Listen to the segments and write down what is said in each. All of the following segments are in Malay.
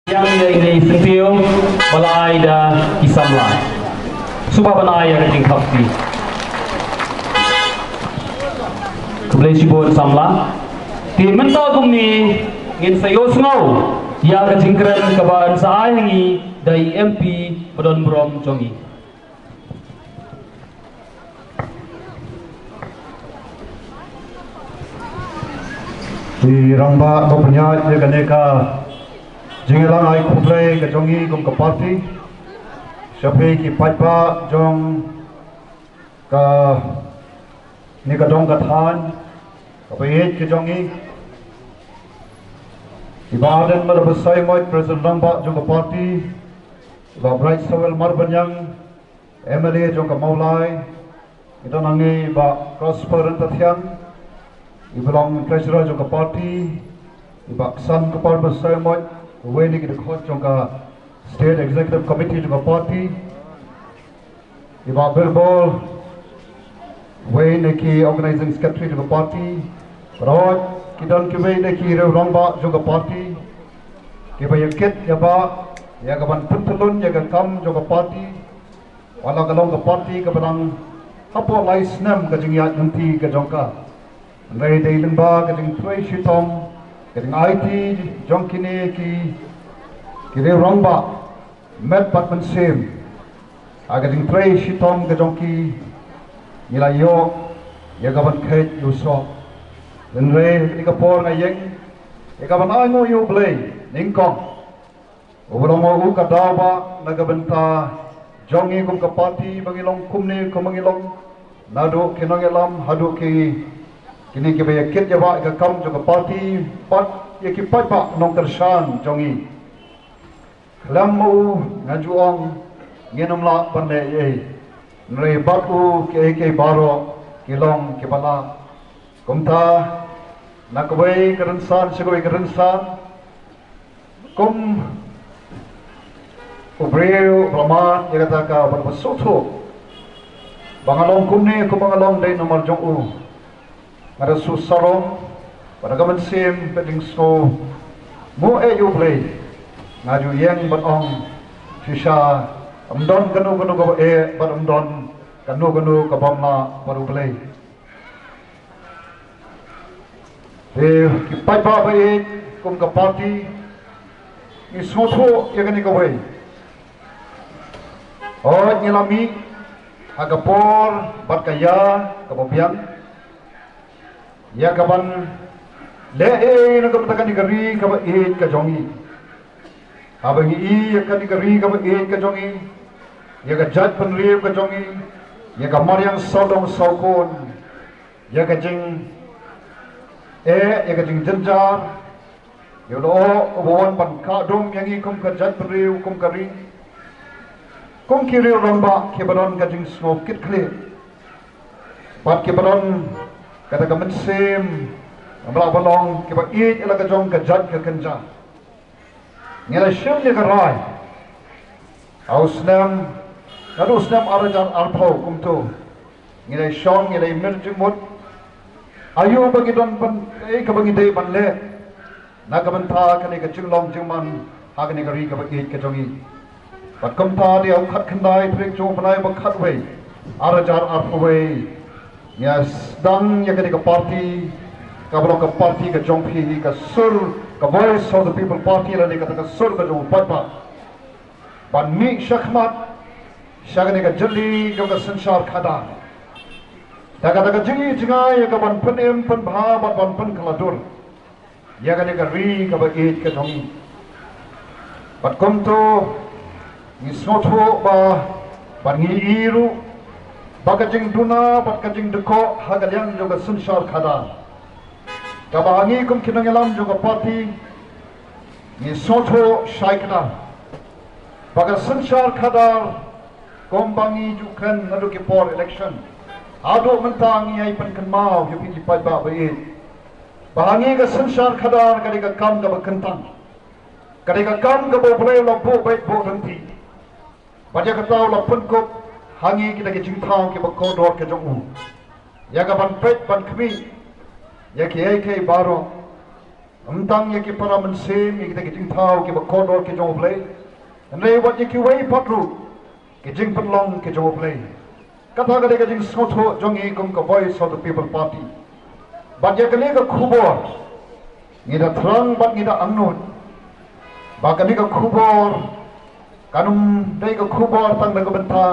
yang ini sentiau balai da isamla subah banai yang jing khapti keblai sibon samla ti mental kumni ngin sayo sngau ya ka jingkran kaban saai hangi dai MP Padon Brom Jongi di rangba bapnya ye ganeka jingelang ai kuplay ke jongi kum ke party sape ki paipa jong ka ni ka dong ka than ka pe ke jongi ibadan mal besai moi president rangba jong ka party ba bright sawel marbanyang MLA jong ka maulai ita nangi ba prosper tathian ibelong treasurer jong ka party ibak san ka par besai moi we ni kita khot jongka state executive committee jongka party iba berbol we ni ki organizing secretary jongka party rod kidan ki we ni ki rongba jongka party ki ba yakit ya ba ya gaban puntulun ya ga kam jongka party wala galong ka party ka barang hapo laisnam ka jingyat nanti ka jongka ngai dei lengba ka jing thui shitom Keting IT jong kini ki rongba met pat mensim agating tray shitom ke jong ki nilayo ya gaban khet yuso den re ni ka por ngayeng ya gaban ango yu blay ningkong ubrong mo ka dawa na gabanta jongi kum ka party bangilong kumni kumangilong nado kinangelam hadu ki kini ke baya kit jawab ke kam juga parti pat ye ki pat pak nong tershan jongi kelam mu ngajuang ngenom la pande ye nrei batu ke baro kilong ke bala kumta nakwe kerensan segoi kerensan kum ubreu brahman ye kata ka berbesutu bangalong kumne ku bangalong dai nomor jong ada susarong pada gaman sim peding snow mo you play ngaju yang batong sisa amdon kanu ka bat amdon kanu ka bamna baru play ki pai pa bai kum ka party ni soso ya kani ka bai oh nyelami agapor bat kaya ka bobiang ya kaban le na kapta kan gari ka ba ka jongi abangi ya kan gari ka ba ka jongi ya ka jat penri ka jongi ya ka mariang sodong saukon ya ka jing ya ka jing jenjar ya lo obon pan ka dom yang ikum ka jat penri kum kari kum kiri ramba ke baron ka jing smoke kit kle pat ke baron kata kamen sim amla balong ke ba eat ela ka jong ka jat ka kanja ngela shim ni ka rai ausnam arajan arpho kumto ngela shong ngela mirjimut ayu bagi don ban ka bagi dei ban le na ka ban tha ka ne ka chinglong jingman ha ka ne ka ri ka ba eat ka jongi pat kum tha de au khat khandai trek jo banai ba khat wei arajan arpho wei Yes, dan ya ketika parti, kalau ke parti ke jongpi ke sur ke voice of the people party lah ni kata ke sur ke jong patpa. Ban mi syakmat, syakne ke jeli ke sensar khada. Tak kata ke jengi jengai ya ke ban penem pen bha ban pen keladur. Ya ketika ri ke bait ke jong. Bat kom to ni sotho ba ban ngi iru Bakajing duna, bakajing deko, hagalian juga sensar khada. Kabangi kum kinangelam juga parti, ni soto shaikna. Baga sensar khada, kombangi jukan nadu ke por election. Ado mentangi ai pen kenmau yupi di pai ba bai. Bahangi ke sensar khada kadika kam ka bakentang. Kadika kam ka bo boleh lo bo bai bo nanti. Baca kata lo pen ko hangi kita ke cingtang ke bakodor ke jongu ya ka ban pet ban kmi ya ke baro Amtang ye ki para mensim ye kita ki jing thau ki ba kodor ki jong play. Nei wat ye ki wei patru ki jing penlong ki jong play. Kata ka jing sotho jong i kum ka voice of the people party. Bat ye kali ka khubor ngida thrang bat ngida angnut. Ba kali ka khubor kanum dei ka khubor tang na ka benta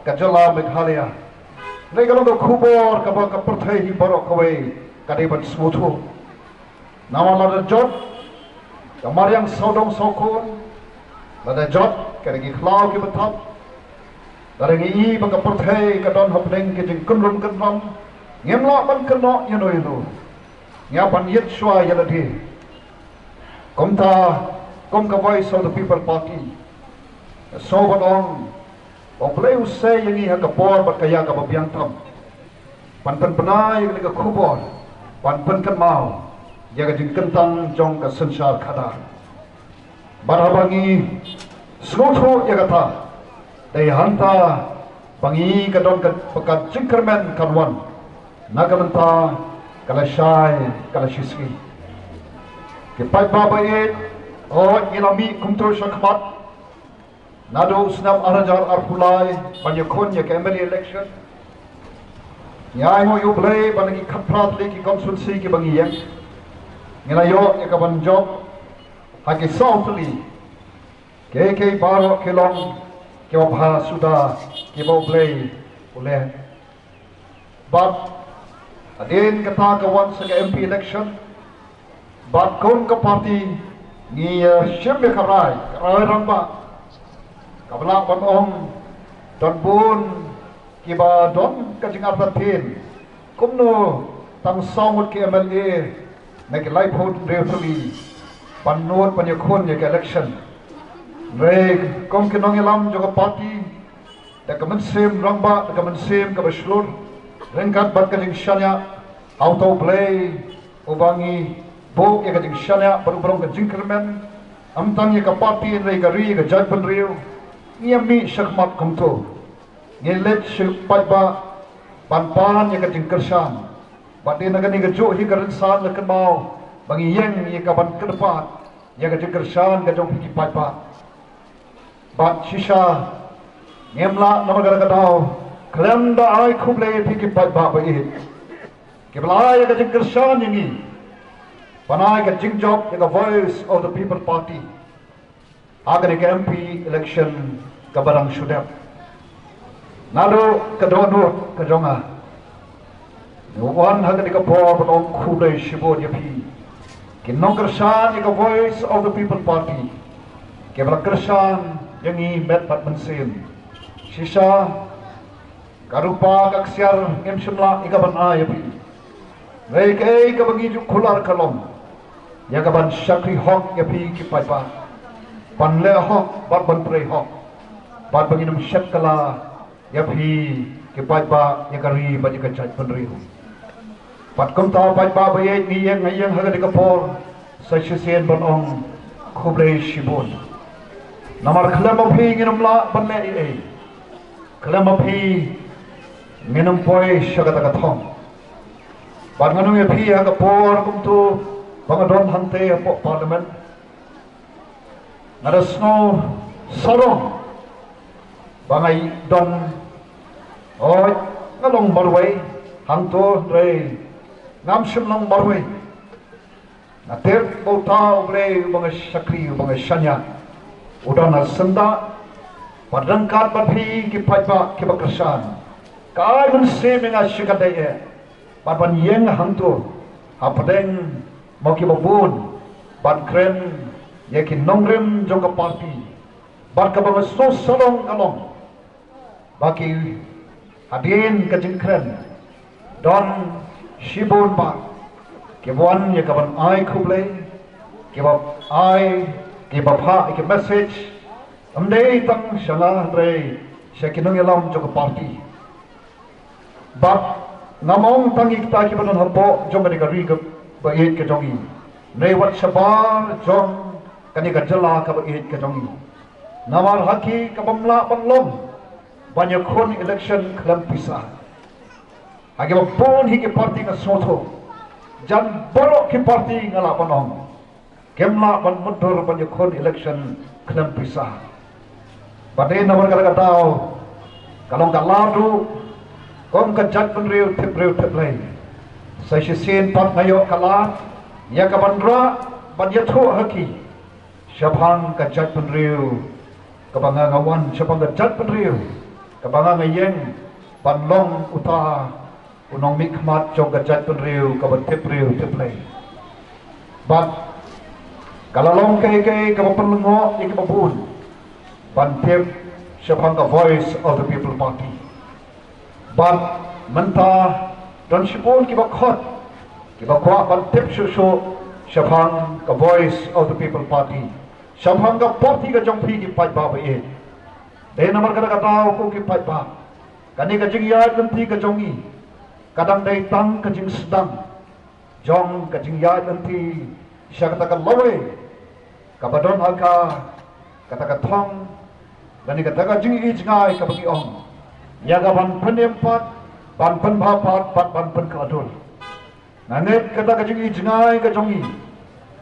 ka jala Meghalaya. Nei ka long ka khubor ka ba ka perthai hi borok ka wei ka dei ban smuthu. Nama lada jot, kamar yang sodong sokon, lada jot, keregi khlau ki betap, dareng i baka perthai kadon hapneng ke jeng kunrum kunram, ngemla ban keno yano yano, nyapan yet shwa yaladi, kom ka voice of the people party, so badong, play usai yang i haka por bat kaya ka babiang tam, pan penai yang ka khubor, pan kan mau. Jaga jing kentang jong ka sensar khada barabangi smuthu jaga tha dei hanta bangi ka don ka pakat jingkermen kanwan nagamanta kala shai kala shiski ke pai baba e o ilami kumtur shakmat nado snam arajar arpulai banyakon ya MLA election nyai mo yu blai bangi khaprat le ki constituency ki bangi yang Ngelayo ikaban job haki softly KK baro kilong kiwabha sudah kibaw play ule but adin kata kawan sa MP election but kon ka party ni shimbe karay ramba kabla patong don bun kiba don kajing artatin kumno tang sawut ki MLA Nek life hold referee panut panyakun ya election. Reg kom kenong ilam juga party. Da kamen sim ramba da kamen sim ka baslur. Rengkat bat kajing shanya auto play ubangi bo ya kajing shanya baru-baru kajing kermen. Amtang ya ka party reg ri ka judge penriu. Ngiyami syakmat kumto. Ngelet syakpat ba pan ya kajing kersan. Bati naga ni gajo hi karensan lekan mau bangi yang ye kaban kedepan ya gajo kersan gajo hiki paipa bat shisha ngemla nama gara gadau klem da ai khuble hiki paipa ba i kebla ya gajo kersan ini panai ga jingjok ya voice of the people party agar ke MP election kabarang sudap nalo kadonut kajonga Wan hanga di kapor patong kulay shibo niya pi. Kinong kersan ika voice of the people party. Kebala kersan yang i met pat mensin. Sisa karupa kaksiar ngem simla ika ban ay pi. Rei kei ka bangi juk kular kalom. Ya ka ban syakri hok ya pi ki pai pa. Pan le hok bat ban prei hok. Bat bangi num syak kala ya pi ki pai pa ya kari ban ka chat penriu. Pat kum ta pai ba ba ye ni yang ngayang haga di kapor sa shisien ban ong khuble shibon namar khlam phi nginum la ban le e khlam phi nginum poi shagata ka thong ban nganu ye phi haga por kum tu bangadon hante po parliament narasno sarong bangai don oi ngalong barway hangto rei Ngam simlang barwe. Nater bauta uble bang sakri bang shanya. Udah na senda padangkat badhi ki paipa ki bakrasan. Kai mun se menga shikadai e. Ban yeng hangto hapadeng mau ki babun ban kren yekin nongrem jongka party. Ban ka bang so salong along. Baki hadin ka jingkren. Don Shibon ba, kebuan ya kaban ai kuble, kebab ai kebabha ke message, amdei tang shanga re, shakinung yalam jog party. But namong tang ikta kebanon hapo jong ka ri ka ba it ke jongi. Nei wat shabar jong kani ka jala ka ba it ke jongi. Namar haki kabamla panglom, banyak kon election klam pisah. Agi pun hiki parti ka sotho jan borok ki parti ngala panong kemla ban mundur ban yakon election klem pisah badai nomor kala tau kalong kaladu kom kajat penriu tip lain saya sin pat ngayo kala ya kabandra ban yathu haki syabhang kajat penriu kabanga ngawan syabhang kajat penriu kabanga ngayeng panlong uta unong mikmat jong kajat penriu kaban tip lain bat kalalong kay kapapanlengo ikapabun bantip syabhang ka voice of the people party bat menta dan sipun kibakhot kibakwa bantip susu syabhang ka voice of the people party syabhang ka party ka jongpi ki pai ba e de namar kada katao ko ki pai ba kani ka jingyat nanti ka jongi kadang dai tang ka jing sedang jong ka jingyat nanti siya kata ka lawe kabadon aka kata ka thong dani kata ka jingi jingai ka bagi ong ya ga ban penempat ban penbapat ban penkadul nanget kata ka jingi jingai ka jongi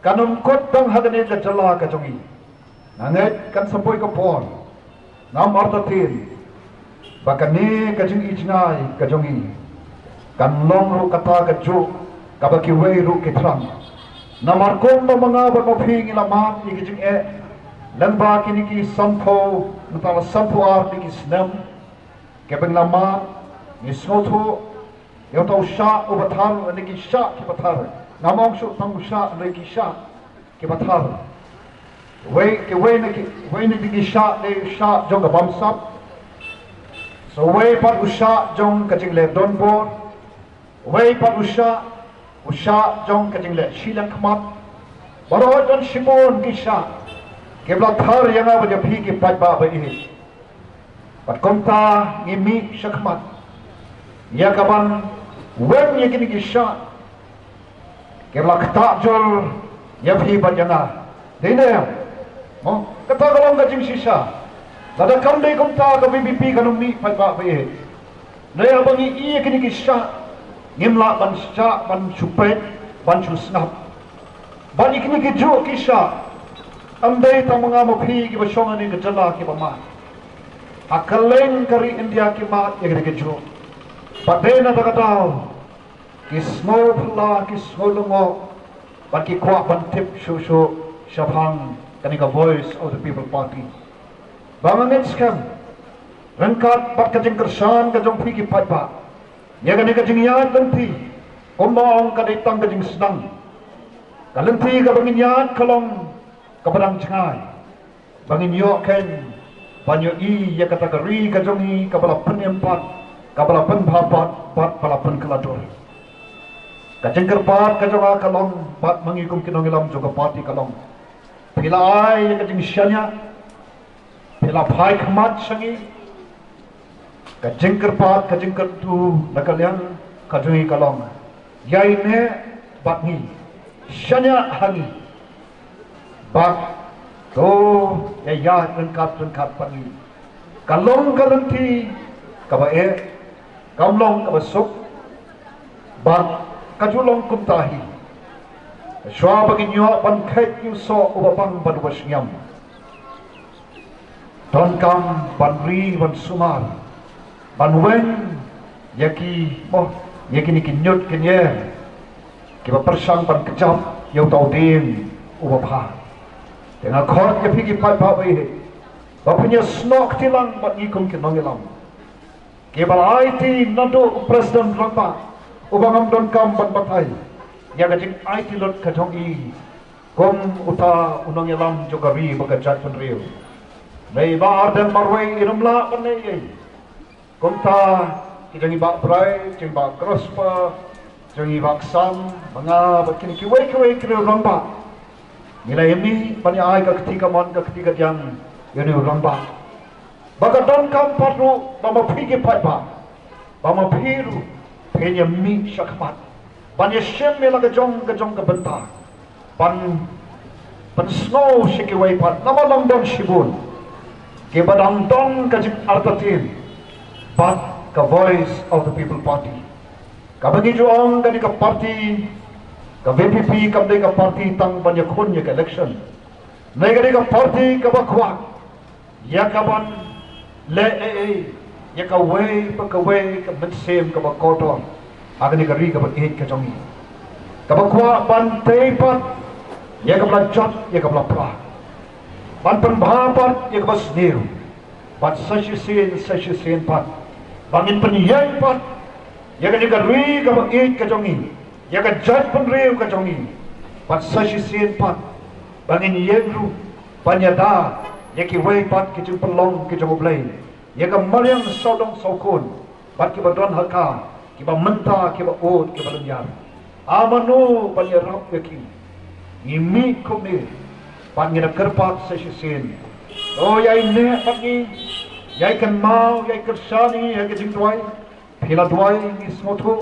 kanum kot tang hagane ka jala ka jongi nanget kan sampoi ka pon nam artatin bakani ka jingi jingai ka jongi kan long ru kata ka ju ka bagi wei ru ki tram namar kom mga bermaping ilamat ikijing lamba kini ki sampo nutala sampo ar ki snam kebeng lama ni snoto yo tau sha ubathar ni ki sha ki bathar namong shu tang sha ni ki sha ki bathar wei ni ki sha ni sha jong ka bamsap so wei pat usha jong ka jing le don bon wei pat usha jong ka jing le shilang khamat baro don shimon ki sha kebla thar yang ba phi ki pat ba ba hi pat komta ngimi shakmat ya kaban wen ye kini ki sha kebla khata jol ya phi ba janga dine mo kata kalong ka jing shisha lada kam dei komta ka BBP ka numi pat ba ba hi daya bangi i kini ki sha ngimla ban sha ban supet ban susnap ban ikini ki jo ki sha amdai ta mga mapi ki basong ani gajala ki bama akaleng kari India ki ma yagre ki jo padai na takataw ki small pula ki smolongo ban ki kwa ban tip shusho syabhang kanika voice of the people party banganit scam rangkat bat kajing kersan kajong pi ki patba yagane kajing yad lenti omong kaditang kajing sedang kalenti ka bangin yad kalong kapadang cengay bangin yo ken banyo i ya kata kari kajongi kabala penempat kabala penbapat bat bala penkelador kajengker pat kajonga kalong bat mangikum kinong ilam juga pati kalong pila ay ya kajeng syanya pila pai khamat sangi kajengker pat kajengker tu nakalian kajongi kalong yai ne bat ni syanya hangi bak to ya lengkap pangi kalong kalenti kabae kamlong kabasuk bak kajulong kumtahi sywa bagi nyo ban kait yu so ubapang baduwas nyam don kam ban ri ban sumar ban wen yaki mo yaki ni kinyut kenye kiba persang ban kejap yau tau din ubapang dengan khot ke phiki pat ba bai bapnya snok tilang bat ngikum ke nongilam ke balai ti nado president rangpa ubangam don kam bat batai ya gajing IT lot ka jongi kom uta unongilam jogari bagajat penriu nei ba dan marwai irumla panai kom ta kijangi ba brai jing ba krospa jangi baksam manga bakin ki wei kriu rangpa nilai ini banyak ay ka ketika mon ka ketika yang yoni ramba baka don kam patru bama phige patba bama phiru phenya mi shakmat banyak shem mela ka jong ka benta pan snow shiki wai pat nama london shibun ke badang don ka jik artatin but ka voice of the people party ka bagi juang ka party ka VPP kam de ka party tang ban ya khon ya election nei ga de ka party ka ba khwa ya ka ban le ya ka we ka men sem ka ba kotor agni ka ri ka ba et ka jongi ka ba khwa ban te pat ya ka bla jot ya ka bla pra ban pan bha pat ya ka ba snir ban sashi sen pat bangin pan yai pat ya ka ri ka ba et ka jongi ya ka jat pan ri ka jongi ban sashi sen pat bangin yegru panyada ya ki we pat ki chung long ki jong blai ya ka mariam sodong sokun pat ki ba don haka ki ba menta ki ba ot ki ba lunyar amanu panya rap ki ngimi kumni panya kerpat sesisen oh yai ne pat ni yai kan mau yai kersani ya ki jing duai phila duai ni smotu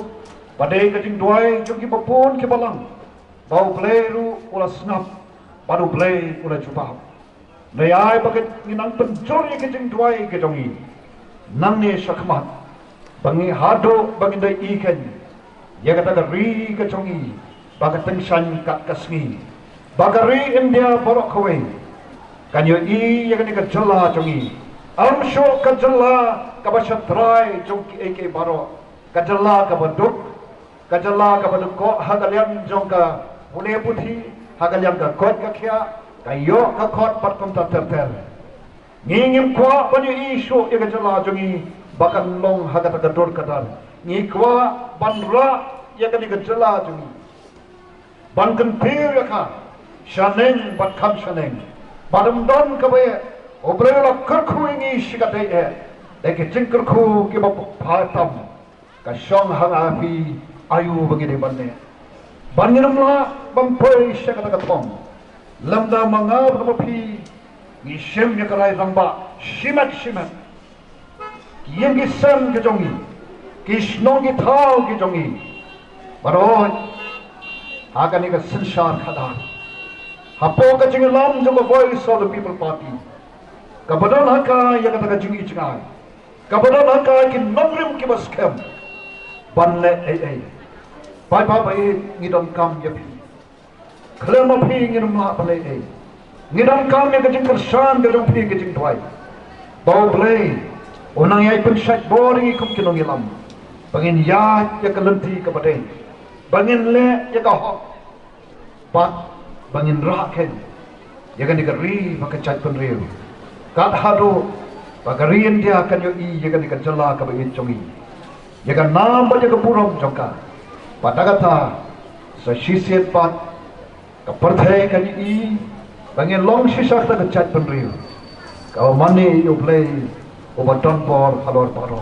padai ki jing duai jong ki ba pon ki ba lang bau bleru ula snap baru blai ula jubah nei ai baget nang penjori ke jing duai ke jongi nang ne shakmat bangi hado bangi dai ikan ya kata ka ri ke jongi bagat tengsan kat kasmi bagari india borok kwe kan yo I ya kan ka jalla jongi am sho ka jalla ka basatrai jongki eke baro ka jalla ka baduk ka jalla ka baduk ko hagalian jongka bune puthi hagalian ka kot ka khia kayo ka khot pat kom ta ter ngingim kwa banyu isu ya jala jongi bakan long hagata ka dor kadar ngi kwa banra ya ka jala jongi bankan pir ya ka shaneng bat kham shaneng badam don ka be obrela karkhu ngi shikate e deke jingkar khu ki ba phatam ka shong hanga pi ayu bagi de banne banyiramla bampoi shakata ka thong lamda manga bhapi ni shem yakarai ramba shimat yengi sam ke jongi krishno ki thao ke jongi baro agani ka sanshar khada hapo ka jingalam jo voice of the people party kabadon haka yakata ka jingi chingai kabadon haka ki nongrim ki baskem banne ai bai ngidon kam yapi kelama pi ngidon ma bale ai ngidon kam ya kajing kersan ngidon pi kajing tuai bau bale onang yai pensat boring ikum kinong ilam bangin ya kelenti kabade bangin le ya ka hok pat bangin raken ya kan digari pakachat penriu kat hado bagarian dia kan yo I ya kan dikajala ka bayin chongi ya kan nam ba ya ka purom jongka padagata sa shisiet pat ka parthai kan I bangin long shisak ta kachat penriu ka mani yo play obaton por halor paro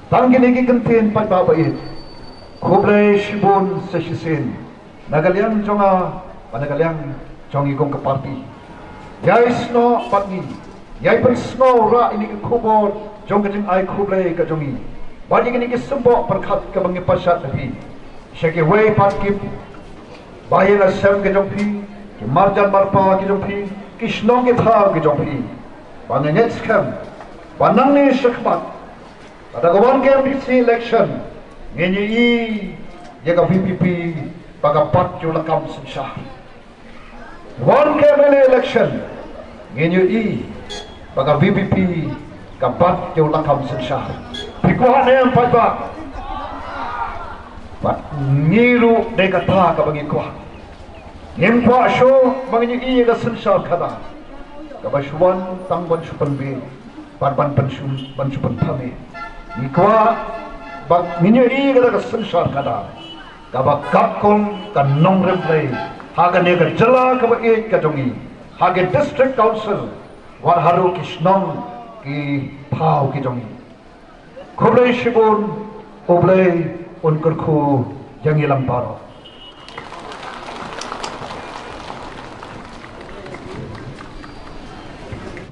tangini ki kenten pat ba it khoble shibun sa shisen nagalian jonga panagalian jongi kong ka party yai sno patni yai pen sno ra ini ki khobor jong ka jing ai khoble ka jongi badi kini ki sembo perkhat ka bangi pasat nabi shake way pat ki bayena sem ke jongpi ki marjan marpa ki jongpi ki sno ki tha ki jongpi bangen skam panang ni shakmat ada kawan ke MPC election ngeni I ya ka VPP paga pat jo lakam sensah one KML election ngeni I paga VPP ka pat jo lakam sensah pikwa ne am pat pat niru de ka tha ka bagi kwa ngem kwa sho bagi I ka sensah khada ka bashwan tang ban supan be ban supan thame ni kwa bak miniri kada ka sensar kada ka ba kapkon ka nongrem play haga ne ka jala ka ba ek ka jongi haga district council war haru kishnong ki phau ki jongi khoblei shibun oblei unkar khu jangi lamparo